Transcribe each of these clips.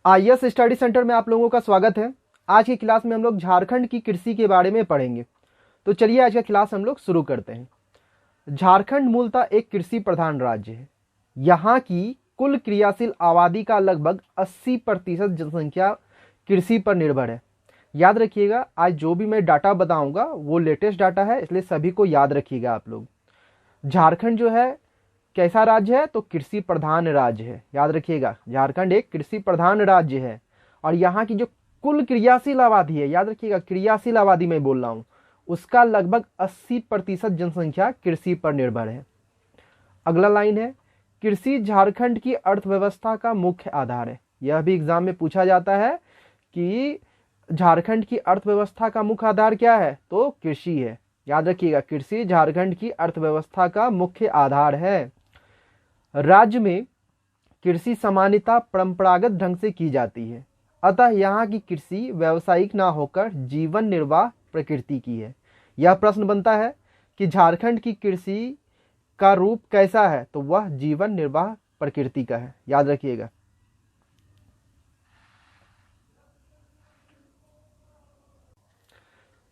IAS study centre में आप लोगों का स्वागत है। आज की क्लास में हम लोग झारखंड की कृषि के बारे में पढ़ेंगे। तो चलिए आज का क्लास हम लोग शुरू करते हैं। झारखंड मूलतः एक कृषि प्रधान राज्य है। यहाँ की कुल क्रियाशील आबादी का लगभग 80% जनसंख्या कृषि पर निर्भर है। याद रखिएगा, आज जो भी मैं डाटा बताऊंगा वो लेटेस्ट डाटा है, इसलिए सभी को याद रखिएगा आप लोग। झारखंड जो है कैसा राज्य है? तो कृषि प्रधान राज्य है। याद रखिएगा, झारखंड एक कृषि प्रधान राज्य है और यहाँ की जो कुल क्रियाशील आबादी है, याद रखिएगा क्रियाशील आबादी में बोल रहा हूँ, उसका लगभग 80% जनसंख्या कृषि पर निर्भर है। अगला लाइन है, कृषि झारखंड की अर्थव्यवस्था का मुख्य आधार है। यह भी एग्जाम में पूछा जाता है कि झारखंड की अर्थव्यवस्था का मुख्य आधार क्या है? तो कृषि है। याद रखिएगा, कृषि झारखंड की अर्थव्यवस्था का मुख्य आधार है। राज्य में कृषि सामान्यतः परंपरागत ढंग से की जाती है, अतः यहाँ की कृषि व्यावसायिक ना होकर जीवन निर्वाह प्रकृति की है। यह प्रश्न बनता है कि झारखंड की कृषि का रूप कैसा है? तो वह जीवन निर्वाह प्रकृति का है। याद रखिएगा।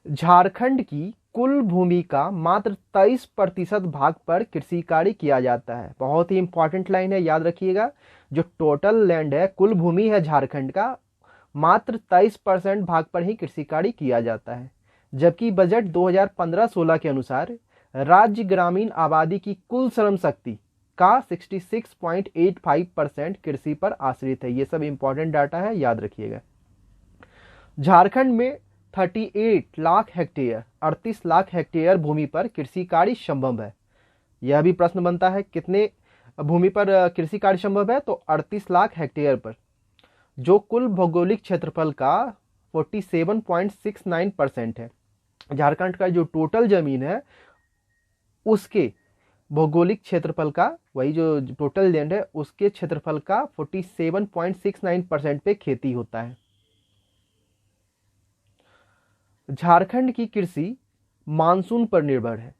झारखंड की कुल भूमि का मात्र 23% भाग पर कृषि कार्य किया जाता है। बहुत ही इंपॉर्टेंट लाइन है, याद रखिएगा। जो टोटल लैंड है, कुल भूमि है झारखंड का, मात्र 23% भाग पर ही कृषि कार्य किया जाता है। जबकि बजट 2015-16 के अनुसार राज्य ग्रामीण आबादी की कुल श्रम शक्ति का 66.85% कृषि पर आश्रित है। ये सब इंपॉर्टेंट डाटा है, याद रखिएगा। झारखंड में 38 लाख हेक्टेयर 38 लाख हेक्टेयर भूमि पर कृषि कार्य संभव है। यह भी प्रश्न बनता है कितने भूमि पर कृषि कार्य संभव है? तो 38 लाख हेक्टेयर पर, जो कुल भौगोलिक क्षेत्रफल का 47.69% है। झारखंड का जो टोटल जमीन है उसके भौगोलिक क्षेत्रफल का, वही जो टोटल लैंड है उसके क्षेत्रफल का 47.69% पे खेती होता है। झारखंड की कृषि मानसून पर निर्भर है।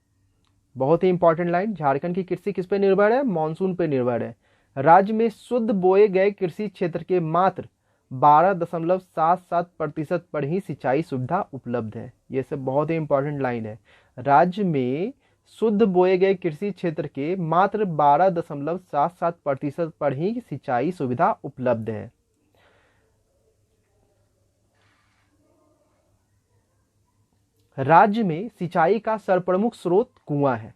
बहुत ही इंपॉर्टेंट लाइन, झारखंड की कृषि किस पे निर्भर है? मानसून पे निर्भर है। राज्य में शुद्ध बोए गए कृषि क्षेत्र के मात्र 12.77% पर ही सिंचाई सुविधा उपलब्ध है। ये सब बहुत ही इंपॉर्टेंट लाइन है। राज्य में शुद्ध बोए गए कृषि क्षेत्र के मात्र 12.77% पर ही सिंचाई सुविधा उपलब्ध है। राज्य में सिंचाई का सर्वप्रमुख स्रोत कुआं है।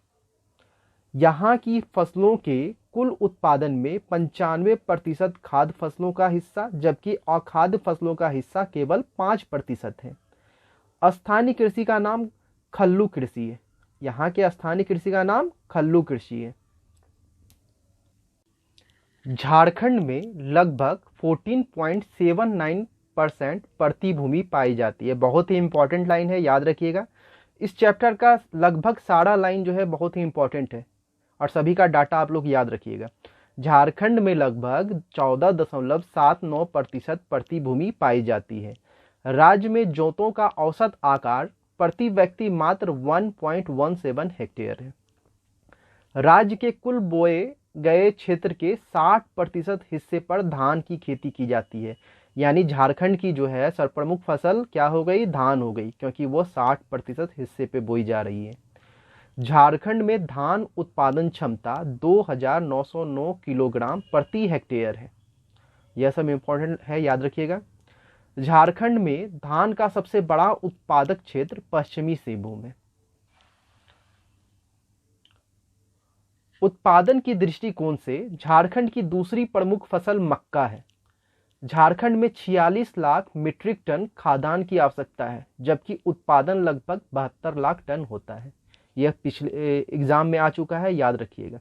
यहाँ की फसलों के कुल उत्पादन में 95% खाद्य फसलों का हिस्सा, जबकि अखाद्य फसलों का हिस्सा केवल 5% है। स्थानीय कृषि का नाम खल्लू कृषि है। यहाँ के स्थानीय कृषि का नाम खल्लू कृषि है। झारखंड में लगभग 14.79% परती भूमि पाई जाती है। बहुत ही इंपॉर्टेंट लाइन है, याद रखिएगा। इस चैप्टर का लगभग सारा लाइन जो है बहुत ही इंपॉर्टेंट है और सभी का डाटा आप लोग याद रखिएगा। झारखंड में लगभग 14.79% परती भूमि पाई जाती है। राज्य में जोतों का औसत आकार प्रति व्यक्ति मात्र 1.17 हेक्टेयर है। राज्य के कुल बोए गए क्षेत्र के 60% हिस्से पर धान की खेती की जाती है। यानी झारखंड की जो है सर्वप्रमुख फसल क्या हो गई? धान हो गई, क्योंकि वो 60% हिस्से पे बोई जा रही है। झारखंड में धान उत्पादन क्षमता 2909 किलोग्राम प्रति हेक्टेयर है। यह सब इंपॉर्टेंट है, याद रखिएगा। झारखंड में धान का सबसे बड़ा उत्पादक क्षेत्र पश्चिमी सिंहभूम है। उत्पादन की दृष्टिकोण से झारखंड की दूसरी प्रमुख फसल मक्का है। झारखंड में 46 लाख मीट्रिक टन खाद्यान्न की आवश्यकता है, जबकि उत्पादन लगभग 72 लाख टन होता है। यह पिछले एग्जाम में आ चुका है, याद रखिएगा।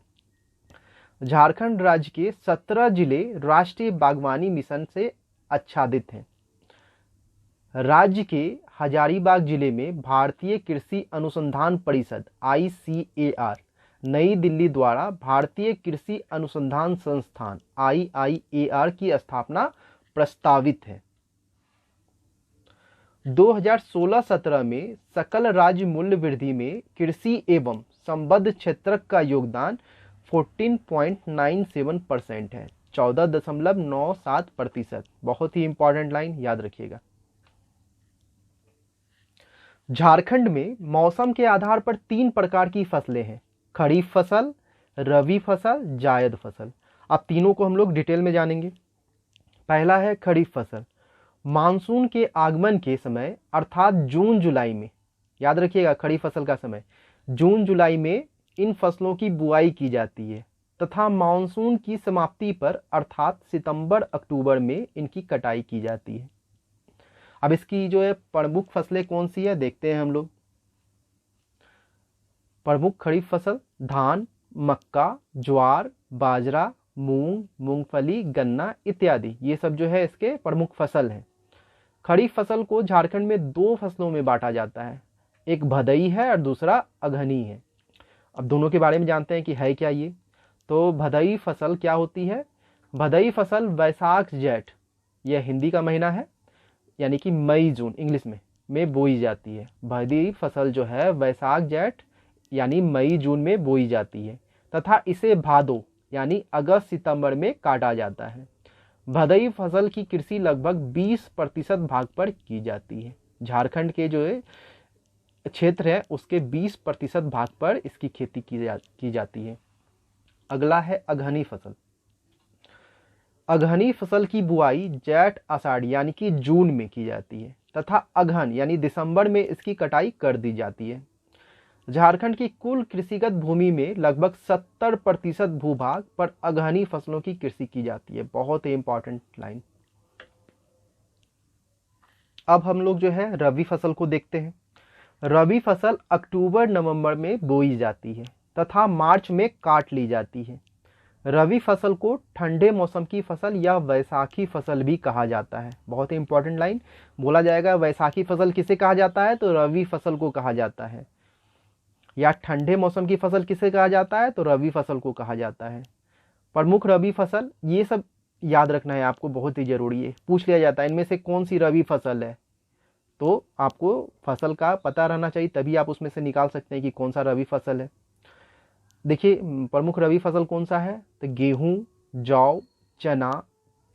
झारखंड राज्य के 17 जिले राष्ट्रीय बागवानी मिशन से आच्छादित हैं। राज्य के हजारीबाग जिले में भारतीय कृषि अनुसंधान परिषद ICAR नई दिल्ली द्वारा भारतीय कृषि अनुसंधान संस्थान IIAR की स्थापना प्रस्तावित है। 2016-17 में सकल राज्य मूल्य वृद्धि में कृषि एवं संबद्ध क्षेत्र का योगदान 14.97% है। 14.97%। बहुत ही इंपॉर्टेंट लाइन, याद रखिएगा। झारखंड में मौसम के आधार पर 3 प्रकार की फसलें हैं, खरीफ फसल, रबी फसल, जायद फसल। अब तीनों को हम लोग डिटेल में जानेंगे। पहला है खरीफ फसल। मानसून के आगमन के समय अर्थात जून जुलाई में, याद रखिएगा खरीफ फसल का समय जून जुलाई में इन फसलों की बुआई की जाती है तथा मानसून की समाप्ति पर अर्थात सितंबर अक्टूबर में इनकी कटाई की जाती है। अब इसकी जो है प्रमुख फसलें कौन सी है देखते हैं हम लोग। प्रमुख खरीफ फसल धान, मक्का, ज्वार, बाजरा, मूंग, मूंगफली, गन्ना इत्यादि, ये सब जो है इसके प्रमुख फसल हैं। खरीफ फसल को झारखंड में 2 फसलों में बांटा जाता है, एक भदई है और दूसरा अगहनी है। अब दोनों के बारे में जानते हैं कि है क्या ये। तो भदई फसल क्या होती है? भदई फसल वैशाख जेठ, यह हिंदी का महीना है, यानी कि मई जून इंग्लिश में बोई जाती है। भदई फसल जो है वैशाख जेठ यानी मई जून में बोई जाती है तथा इसे भादो यानी अगस्त सितंबर में काटा जाता है। भदई फसल की कृषि लगभग 20% भाग पर की जाती है। झारखंड के जो क्षेत्र है उसके 20% भाग पर इसकी खेती की जाती है। अगला है अगहनी फसल। अगहनी फसल की बुआई जेठ आषाढ़ यानी कि जून में की जाती है तथा अगहन यानी दिसंबर में इसकी कटाई कर दी जाती है। झारखंड की कुल कृषिगत भूमि में लगभग 70% भूभाग पर अगहनी फसलों की कृषि की जाती है। बहुत ही इंपॉर्टेंट लाइन। अब हम लोग जो है रबी फसल को देखते हैं। रबी फसल अक्टूबर नवंबर में बोई जाती है तथा मार्च में काट ली जाती है। रबी फसल को ठंडे मौसम की फसल या वैसाखी फसल भी कहा जाता है। बहुत ही इंपॉर्टेंट लाइन बोला जाएगा, वैसाखी फसल किसे कहा जाता है? तो रबी फसल को कहा जाता है। या ठंडे मौसम की फसल किसे कहा जाता है? तो रबी फसल को कहा जाता है। प्रमुख रबी फसल, ये सब याद रखना है आपको, बहुत ही जरूरी है, पूछ लिया जाता है इनमें से कौन सी रबी फसल है, तो आपको फसल का पता रहना चाहिए, तभी आप उसमें से निकाल सकते हैं कि कौन सा रबी फसल है। देखिए प्रमुख रबी फसल कौन सा है? तो गेहूं, जौ, चना,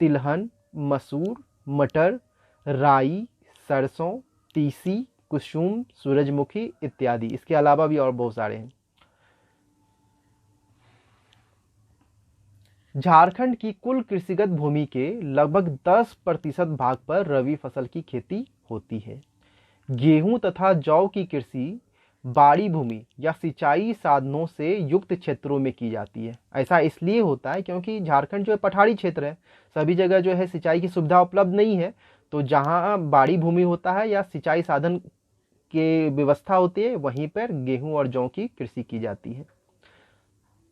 तिलहन, मसूर, मटर, राई, सरसों, तीसी, कुसुम, सूरजमुखी इत्यादि। इसके अलावा भी और बहुत सारे हैं। झारखंड की कुल कृषिगत भूमि के लगभग 10% भाग पर रबी फसल की खेती होती है। गेहूं तथा जौ की कृषि बाड़ी भूमि या सिंचाई साधनों से युक्त क्षेत्रों में की जाती है। ऐसा इसलिए होता है क्योंकि झारखंड जो है पठारी क्षेत्र है, सभी जगह जो है सिंचाई की सुविधा उपलब्ध नहीं है। तो जहां बाड़ी भूमि होता है या सिंचाई साधन की व्यवस्था होती है वहीं पर गेहूं और जौ की कृषि की जाती है।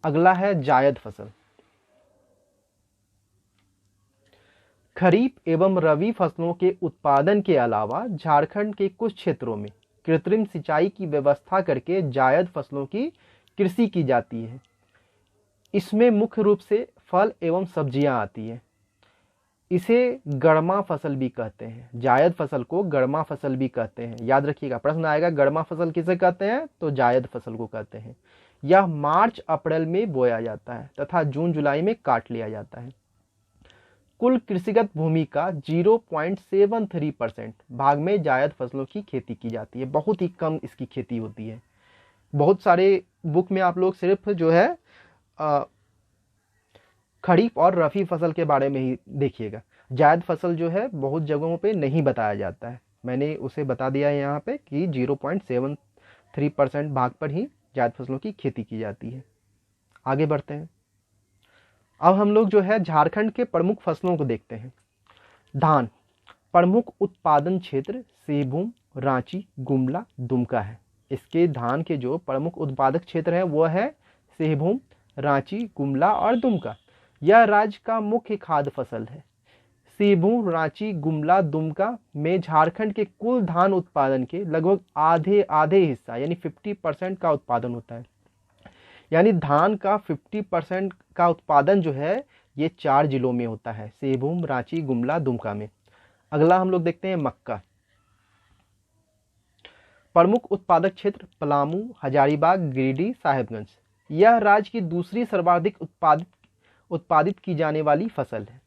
अगला है जायद फसल। खरीफ एवं रबी फसलों के उत्पादन के अलावा झारखंड के कुछ क्षेत्रों में कृत्रिम सिंचाई की व्यवस्था करके जायद फसलों की कृषि की जाती है। इसमें मुख्य रूप से फल एवं सब्जियां आती हैं। इसे गरमा फसल भी कहते हैं। जायद फसल को गरमा फसल भी कहते हैं। याद रखिएगा, प्रश्न आएगा गरमा फसल किसे कहते हैं? तो जायद फसल को कहते हैं। यह मार्च अप्रैल में बोया जाता है तथा जून जुलाई में काट लिया जाता है। कुल कृषिगत भूमि का 0.73% भाग में जायद फसलों की खेती की जाती है। बहुत ही कम इसकी खेती होती है। बहुत सारे बुक में आप लोग सिर्फ जो है खरीफ और रबी फसल के बारे में ही देखिएगा। जायद फसल जो है बहुत जगहों पे नहीं बताया जाता है। मैंने उसे बता दिया है यहाँ पे कि 0.73% भाग पर ही जायद फसलों की खेती की जाती है। आगे बढ़ते हैं। अब हम लोग जो है झारखंड के प्रमुख फसलों को देखते हैं। धान प्रमुख उत्पादन क्षेत्र सिंहभूम, रांची, गुमला, दुमका है। इसके धान के जो प्रमुख उत्पादक क्षेत्र है वो है सिंहभूम, रांची, गुमला और दुमका। यह राज्य का मुख्य खाद्य फसल है। सिंहभूम, रांची, गुमला, दुमका में झारखंड के कुल धान उत्पादन के लगभग आधे हिस्सा यानी 50% का उत्पादन होता है। यानी धान का 50% का उत्पादन जो है ये 4 जिलों में होता है, सिंहभूम, रांची, गुमला, दुमका में। अगला हम लोग देखते हैं मक्का। प्रमुख उत्पादक क्षेत्र पलामू, हजारीबाग, गिरिडीह, साहेबगंज। यह राज्य की दूसरी सर्वाधिक उत्पादित की जाने वाली फसल है।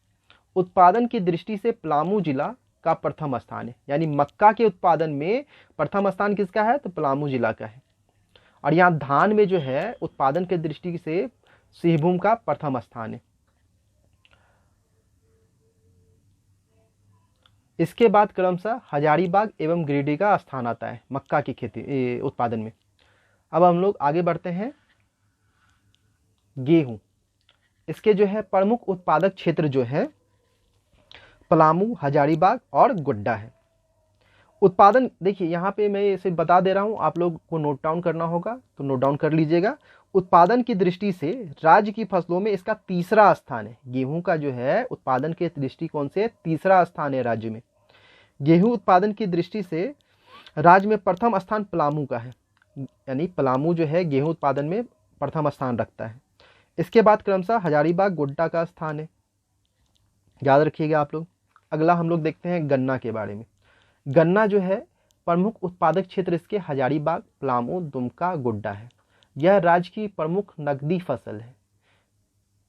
उत्पादन की दृष्टि से पलामू जिला का प्रथम स्थान है, यानी मक्का के उत्पादन में प्रथम स्थान किसका है, तो पलामू जिला का है। और यहाँ धान में जो है उत्पादन की दृष्टि से सिंहभूम का प्रथम स्थान है। इसके बाद क्रमशः हजारीबाग एवं गिरिडीह का स्थान आता है मक्का की खेती उत्पादन में। अब हम लोग आगे बढ़ते हैं। गेहूं, इसके जो है प्रमुख उत्पादक क्षेत्र जो है पलामू, हजारीबाग और गोड्डा है। उत्पादन देखिए यहाँ पे मैं इसे बता दे रहा हूँ, आप लोग को नोट डाउन करना होगा तो नोट डाउन कर लीजिएगा। उत्पादन की दृष्टि से राज्य की फसलों में इसका तीसरा स्थान है। गेहूं का जो है उत्पादन के दृष्टिकोण से तीसरा स्थान है राज्य में। गेहूं उत्पादन की दृष्टि से राज्य में प्रथम स्थान पलामू का है, यानी पलामू जो है गेहूं उत्पादन में प्रथम स्थान रखता है। इसके बाद क्रमशः हजारीबाग, गोड्डा का स्थान है, याद रखिएगा आप लोग। अगला हम लोग देखते हैं गन्ना के बारे में। गन्ना जो है प्रमुख उत्पादक क्षेत्र इसके हजारीबाग, पलामू, दुमका, गोड्डा है। यह राज्य की प्रमुख नकदी फसल है।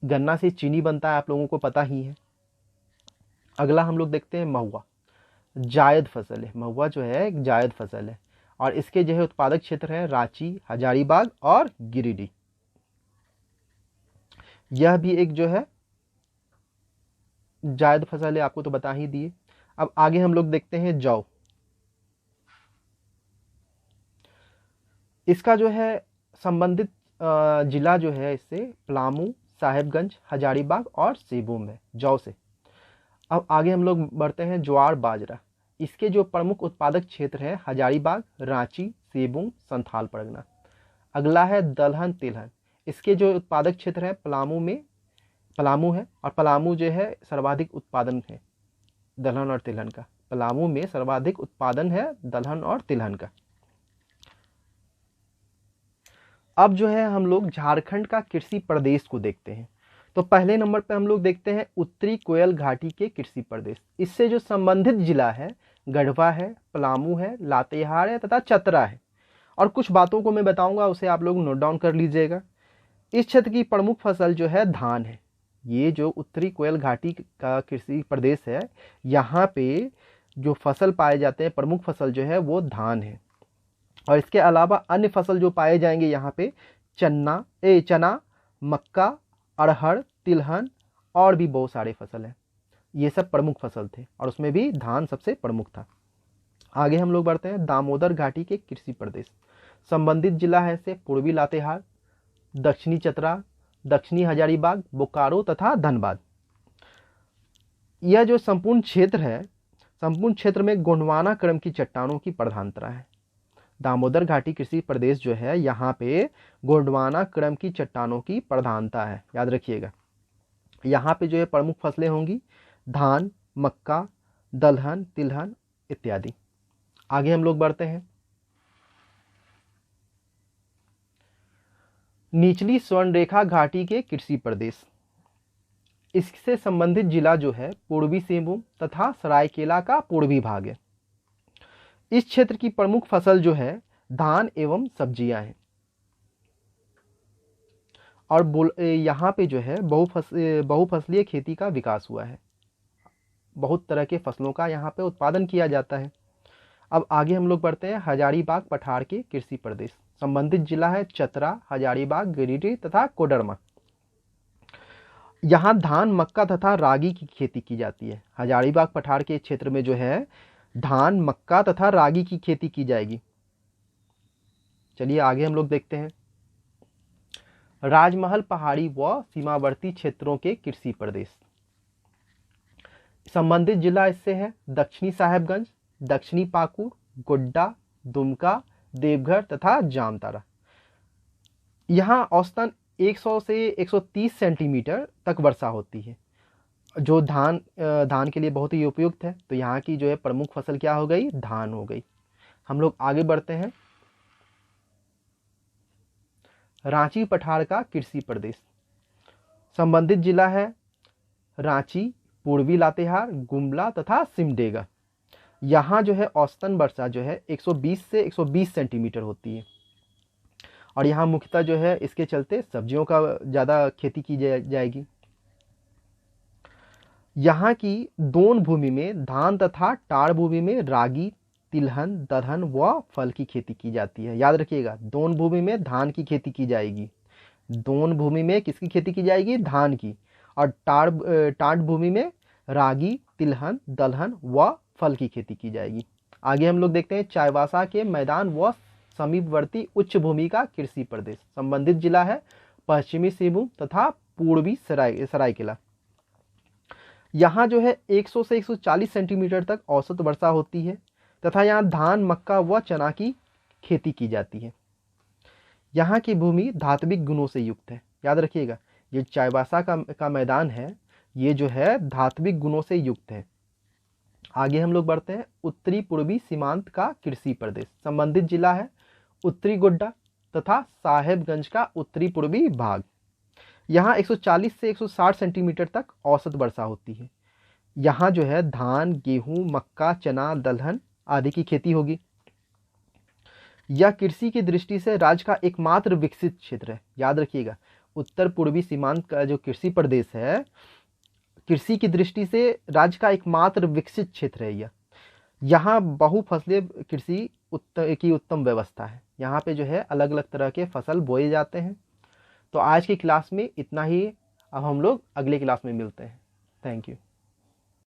गन्ना से चीनी बनता है, आप लोगों को पता ही है। अगला हम लोग देखते हैं महुआ, जायद फसल है। महुआ जो है एक जायद फसल है और इसके जो है उत्पादक क्षेत्र है रांची, हजारीबाग और गिरिडीह। यह भी एक जो है जायद फसल है, आपको तो बता ही दिए। अब आगे हम लोग देखते हैं जौ। इसका जो है संबंधित जिला जो है इससे पलामू, साहेबगंज, हजारीबाग और सिंहभूम है जौ से। अब आगे हम लोग बढ़ते हैं ज्वार बाजरा। इसके जो प्रमुख उत्पादक क्षेत्र है हजारीबाग, रांची, सिंहभूम, संथाल परगना। अगला है दलहन तिलहन। इसके जो उत्पादक क्षेत्र है पलामू है और पलामू जो है सर्वाधिक उत्पादन है दलहन और तिलहन का। पलामू में सर्वाधिक उत्पादन है दलहन और तिलहन का। अब जो है हम लोग झारखंड का कृषि प्रदेश को देखते हैं। तो पहले नंबर पे हम लोग देखते हैं उत्तरी कोयल घाटी के कृषि प्रदेश। इससे जो संबंधित जिला है गढ़वा है, पलामू है, लातेहार है तथा चतरा है। और कुछ बातों को मैं बताऊंगा, उसे आप लोग नोट डाउन कर लीजिएगा। इस क्षेत्र की प्रमुख फसल जो है धान है। ये जो उत्तरी कोयल घाटी का कृषि प्रदेश है, यहाँ पे जो फसल पाए जाते हैं प्रमुख फसल जो है वो धान है। और इसके अलावा अन्य फसल जो पाए जाएंगे यहाँ पे चना, मक्का, अरहर, तिलहन और भी बहुत सारे फसल हैं। ये सब प्रमुख फसल थे और उसमें भी धान सबसे प्रमुख था। आगे हम लोग बढ़ते हैं दामोदर घाटी के कृषि प्रदेश। संबंधित जिला है से पूर्वी लातेहार, दक्षिणी चतरा, दक्षिणी हजारीबाग, बोकारो तथा धनबाद। यह जो संपूर्ण क्षेत्र में गोंडवाना क्रम की चट्टानों की प्रधानता है। दामोदर घाटी कृषि प्रदेश जो है यहाँ पे गोंडवाना क्रम की चट्टानों की प्रधानता है, याद रखिएगा। यहाँ पे जो है प्रमुख फसलें होंगी धान, मक्का, दलहन, तिलहन इत्यादि। आगे हम लोग बढ़ते हैं। निचली स्वर्णरेखा घाटी के कृषि प्रदेश। इससे संबंधित जिला जो है पूर्वी सिंहभूम तथा सरायकेला का पूर्वी भाग है। इस क्षेत्र की प्रमुख फसल जो है धान एवं सब्जियां हैं। और यहाँ पे जो है बहुफसलीय खेती का विकास हुआ है। बहुत तरह के फसलों का यहाँ पे उत्पादन किया जाता है। अब आगे हम लोग बढ़ते हैं हजारीबाग पठार के कृषि प्रदेश। संबंधित जिला है चतरा, हजारीबाग, गिरिडीह तथा कोडरमा। यहाँ धान, मक्का तथा रागी की खेती की जाती है। हजारीबाग पठार के क्षेत्र में जो है धान, मक्का तथा रागी की खेती की जाएगी। चलिए आगे हम लोग देखते हैं राजमहल पहाड़ी व सीमावर्ती क्षेत्रों के कृषि प्रदेश। संबंधित जिला इससे है दक्षिणी साहेबगंज, दक्षिणी पाकुड़, गोड्डा, दुमका, देवघर तथा जामताड़ा। यहाँ औसतन 100 से 130 सेंटीमीटर तक वर्षा होती है, जो धान के लिए बहुत ही उपयुक्त है। तो यहाँ की जो है प्रमुख फसल क्या हो गई, धान हो गई। हम लोग आगे बढ़ते हैं रांची पठार का कृषि प्रदेश। संबंधित जिला है रांची, पूर्वी लातेहार, गुमला तथा सिमडेगा। यहाँ जो है औसतन वर्षा जो है 120 से 120 सेंटीमीटर होती है। और यहाँ मुख्यतः जो है इसके चलते सब्जियों का ज़्यादा खेती की जाएगी। यहाँ की दोन भूमि में धान तथा टाड़ भूमि में रागी, तिलहन, दलहन व फल की खेती की जाती है। याद रखिएगा, दोन भूमि में धान की खेती की जाएगी। दोन भूमि में किसकी खेती की जाएगी? धान की। और टाट भूमि में रागी, तिलहन, दलहन व फल की खेती की जाएगी। आगे हम लोग देखते हैं चाईबासा के मैदान व समीपवर्ती उच्च भूमि का कृषि प्रदेश। संबंधित जिला है पश्चिमी सिंहभूम तथा पूर्वी सरायकेला। यहाँ जो है 100 से 140 सेंटीमीटर तक औसत वर्षा होती है तथा यहाँ धान, मक्का व चना की खेती की जाती है। यहाँ की भूमि धात्विक गुणों से युक्त है। याद रखिएगा, ये चाईबासा का मैदान है, ये जो है धात्विक गुणों से युक्त है। आगे हम लोग बढ़ते हैं उत्तरी पूर्वी सीमांत का कृषि प्रदेश। संबंधित जिला है उत्तरी गोड्डा तथा साहेबगंज का उत्तरी पूर्वी भाग। यहाँ 140 से 160 सेंटीमीटर तक औसत वर्षा होती है। यहाँ जो है धान, गेहूं, मक्का, चना, दलहन आदि की खेती होगी। यह कृषि की दृष्टि से राज्य का एकमात्र विकसित क्षेत्र है। याद रखिएगा, उत्तर पूर्वी सीमांत का जो कृषि प्रदेश है, कृषि की दृष्टि से राज्य का एकमात्र विकसित क्षेत्र है यह। यहाँ बहुफसलीय कृषि की उत्तम व्यवस्था है। यहाँ पे जो है अलग अलग तरह के फसल बोए जाते हैं। तो आज की क्लास में इतना ही। अब हम लोग अगले क्लास में मिलते हैं। Thank you.